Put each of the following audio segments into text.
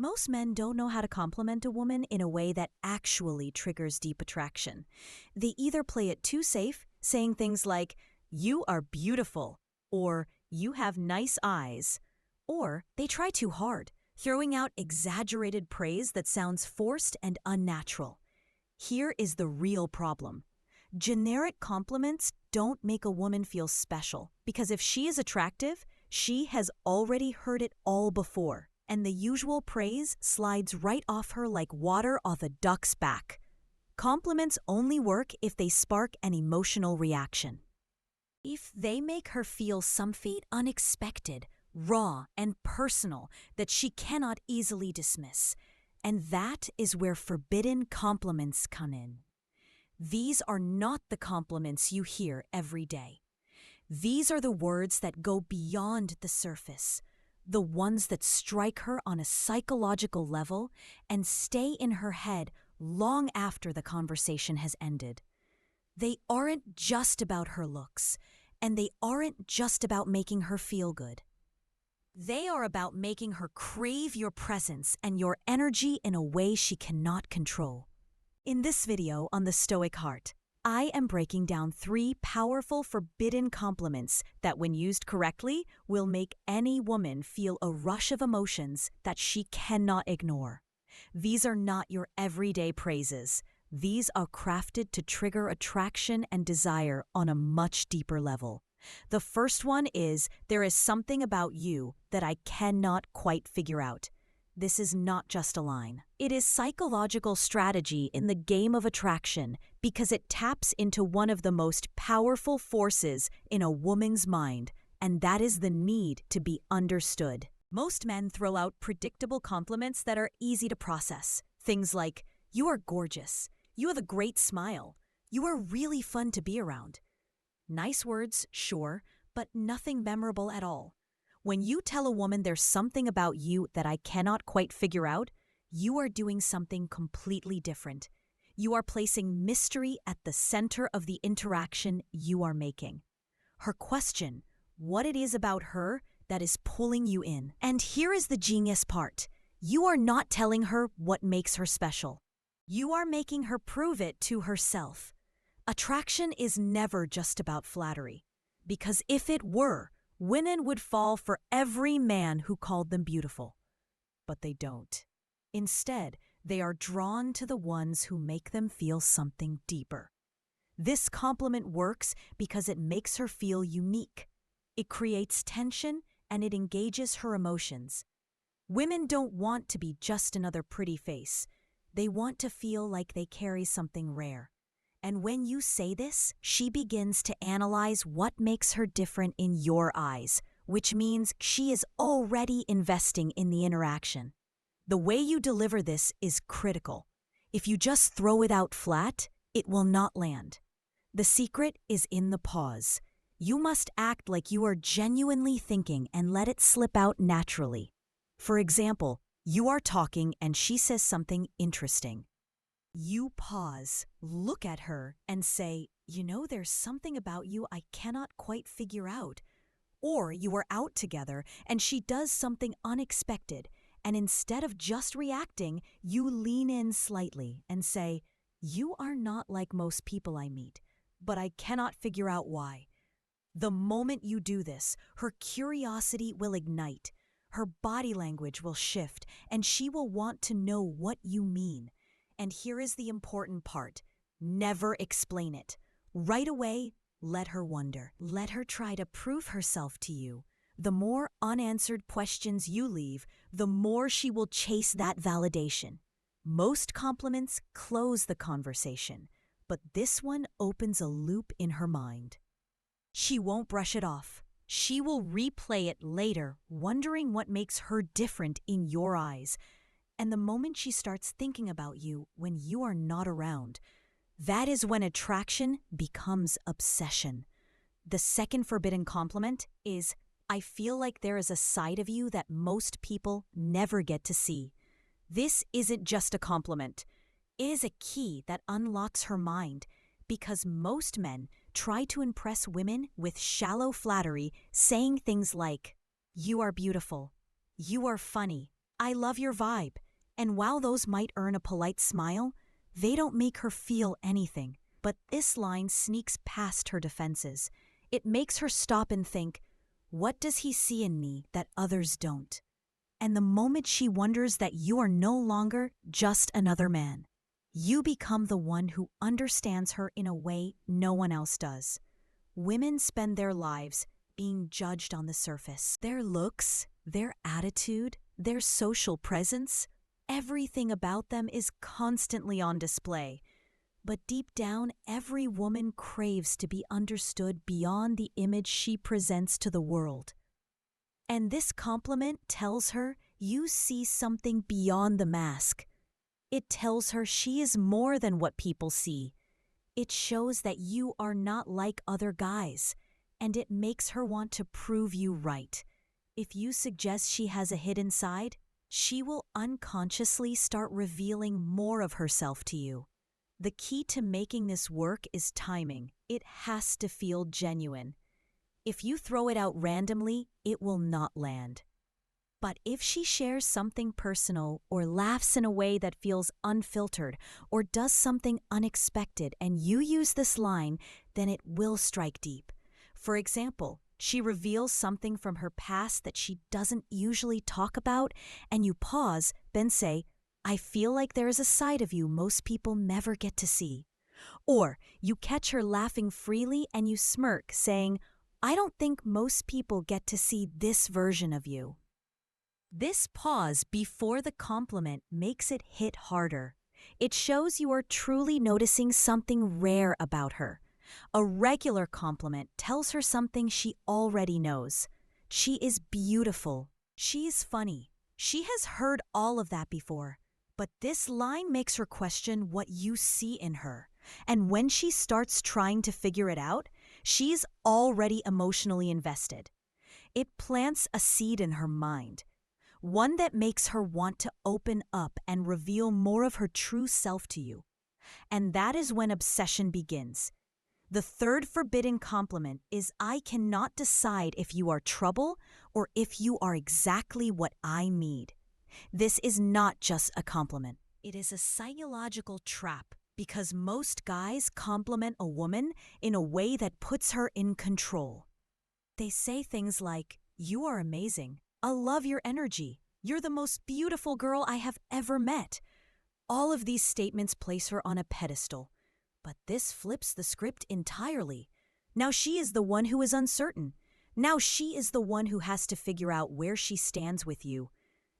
Most men don't know how to compliment a woman in a way that actually triggers deep attraction. They either play it too safe, saying things like, "You are beautiful," or "You have nice eyes," or they try too hard, throwing out exaggerated praise that sounds forced and unnatural. Here is the real problem. Generic compliments don't make a woman feel special, because if she is attractive, she has already heard it all before, and the usual praise slides right off her like water off a duck's back. Compliments only work if they spark an emotional reaction. If they make her feel something unexpected, raw, and personal that she cannot easily dismiss. And that is where forbidden compliments come in. These are not the compliments you hear every day. These are the words that go beyond the surface, the ones that strike her on a psychological level and stay in her head long after the conversation has ended. They aren't just about her looks, and they aren't just about making her feel good. They are about making her crave your presence and your energy in a way she cannot control. In this video on the Stoic Heart, I am breaking down 3 powerful forbidden compliments that, when used correctly, will make any woman feel a rush of emotions that she cannot ignore. These are not your everyday praises. These are crafted to trigger attraction and desire on a much deeper level. The first one is, "There is something about you that I cannot quite figure out." This is not just a line. It is psychological strategy in the game of attraction because it taps into one of the most powerful forces in a woman's mind, and that is the need to be understood. Most men throw out predictable compliments that are easy to process. Things like, "You are gorgeous," "You have a great smile," "You are really fun to be around." Nice words, sure, but nothing memorable at all. When you tell a woman there's something about you that I cannot quite figure out, you are doing something completely different. You are placing mystery at the center of the interaction you are making. Her question, what it is about her that is pulling you in. And here is the genius part. You are not telling her what makes her special. You are making her prove it to herself. Attraction is never just about flattery, because if it were, women would fall for every man who called them beautiful. But they don't. Instead, they are drawn to the ones who make them feel something deeper. This compliment works because it makes her feel unique. It creates tension and it engages her emotions. Women don't want to be just another pretty face. They want to feel like they carry something rare. And when you say this, she begins to analyze what makes her different in your eyes, which means she is already investing in the interaction. The way you deliver this is critical. If you just throw it out flat, it will not land. The secret is in the pause. You must act like you are genuinely thinking and let it slip out naturally. For example, you are talking and she says something interesting. You pause, look at her, and say, "You know, there's something about you I cannot quite figure out." Or you are out together and she does something unexpected, and instead of just reacting, you lean in slightly and say, "You are not like most people I meet, but I cannot figure out why." The moment you do this, her curiosity will ignite, her body language will shift, and she will want to know what you mean. And here is the important part. Never explain it. Right away, let her wonder. Let her try to prove herself to you. The more unanswered questions you leave, the more she will chase that validation. Most compliments close the conversation, but this one opens a loop in her mind. She won't brush it off. She will replay it later, wondering what makes her different in your eyes. And the moment she starts thinking about you when you are not around, that is when attraction becomes obsession. The second forbidden compliment is, "I feel like there is a side of you that most people never get to see." This isn't just a compliment. It is a key that unlocks her mind, because most men try to impress women with shallow flattery, saying things like, "You are beautiful," "You are funny," I love your vibe. And while those might earn a polite smile, they don't make her feel anything. But this line sneaks past her defenses. It makes her stop and think, what does he see in me that others don't? And the moment she wonders that you are no longer just another man, you become the one who understands her in a way no one else does. Women spend their lives being judged on the surface. Their looks, their attitude, their social presence, everything about them is constantly on display. But deep down, every woman craves to be understood beyond the image she presents to the world. And this compliment tells her you see something beyond the mask. It tells her she is more than what people see. It shows that you are not like other guys, and it makes her want to prove you right. If you suggest she has a hidden side, she will unconsciously start revealing more of herself to you. The key to making this work is timing. It has to feel genuine. If you throw it out randomly, it will not land. But if she shares something personal or laughs in a way that feels unfiltered or does something unexpected and you use this line, then it will strike deep. For example, she reveals something from her past that she doesn't usually talk about, and you pause, then say, I feel like there is a side of you most people never get to see. Or you catch her laughing freely and you smirk, saying, I don't think most people get to see this version of you. This pause before the compliment makes it hit harder. It shows you are truly noticing something rare about her. A regular compliment tells her something she already knows. She is beautiful. She is funny. She has heard all of that before. But this line makes her question what you see in her. And when she starts trying to figure it out, she's already emotionally invested. It plants a seed in her mind, one that makes her want to open up and reveal more of her true self to you. And that is when obsession begins. The third forbidden compliment is I cannot decide if you are trouble or if you are exactly what I need. This is not just a compliment. It is a psychological trap because most guys compliment a woman in a way that puts her in control. They say things like, you are amazing. I love your energy. You're the most beautiful girl I have ever met. All of these statements place her on a pedestal. But this flips the script entirely. Now she is the one who is uncertain. Now she is the one who has to figure out where she stands with you.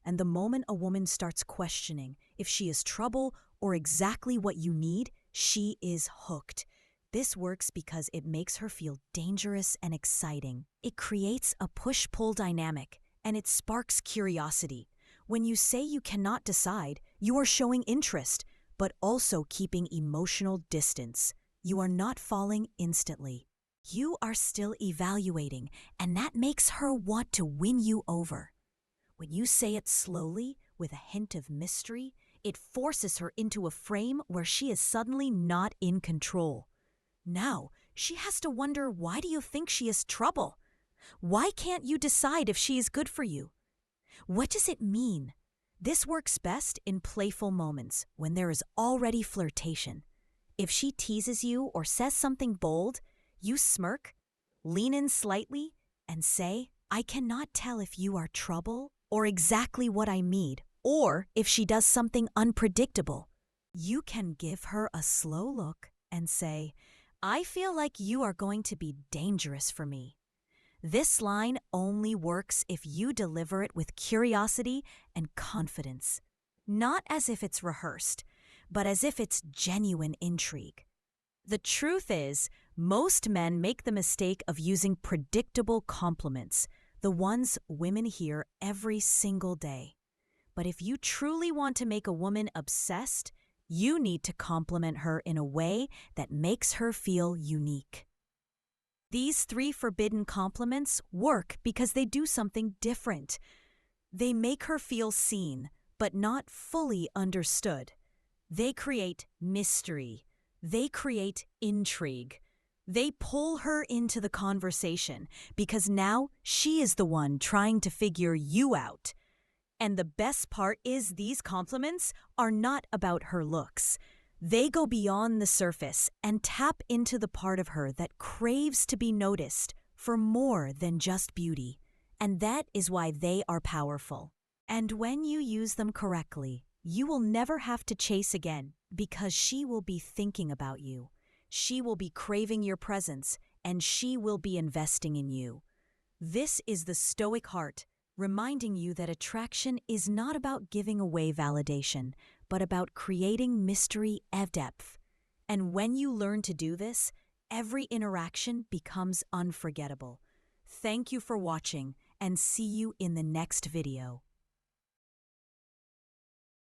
And the moment a woman starts questioning if she is trouble or exactly what you need, she is hooked. This works because it makes her feel dangerous and exciting. It creates a push-pull dynamic, and it sparks curiosity. When you say you cannot decide, you are showing interest, but also keeping emotional distance. You are not falling instantly. You are still evaluating, and that makes her want to win you over. When you say it slowly, with a hint of mystery, it forces her into a frame where she is suddenly not in control. Now, she has to wonder, why do you think she is trouble? Why can't you decide if she is good for you? What does it mean? This works best in playful moments when there is already flirtation. If she teases you or says something bold, you smirk, lean in slightly, and say, I cannot tell if you are trouble or exactly what I need, or if she does something unpredictable. You can give her a slow look and say, I feel like you are going to be dangerous for me. This line only works if you deliver it with curiosity and confidence, not as if it's rehearsed, but as if it's genuine intrigue. The truth is, most men make the mistake of using predictable compliments, the ones women hear every single day. But if you truly want to make a woman obsessed, you need to compliment her in a way that makes her feel unique. These 3 forbidden compliments work because they do something different. They make her feel seen, but not fully understood. They create mystery. They create intrigue. They pull her into the conversation because now she is the one trying to figure you out. And the best part is these compliments are not about her looks. They go beyond the surface and tap into the part of her that craves to be noticed for more than just beauty. And that is why they are powerful. And when you use them correctly, you will never have to chase again because she will be thinking about you. She will be craving your presence, and she will be investing in you. This is the Stoic heart, reminding you that attraction is not about giving away validation, but about creating mystery and depth. And when you learn to do this, every interaction becomes unforgettable. Thank you for watching, and see you in the next video.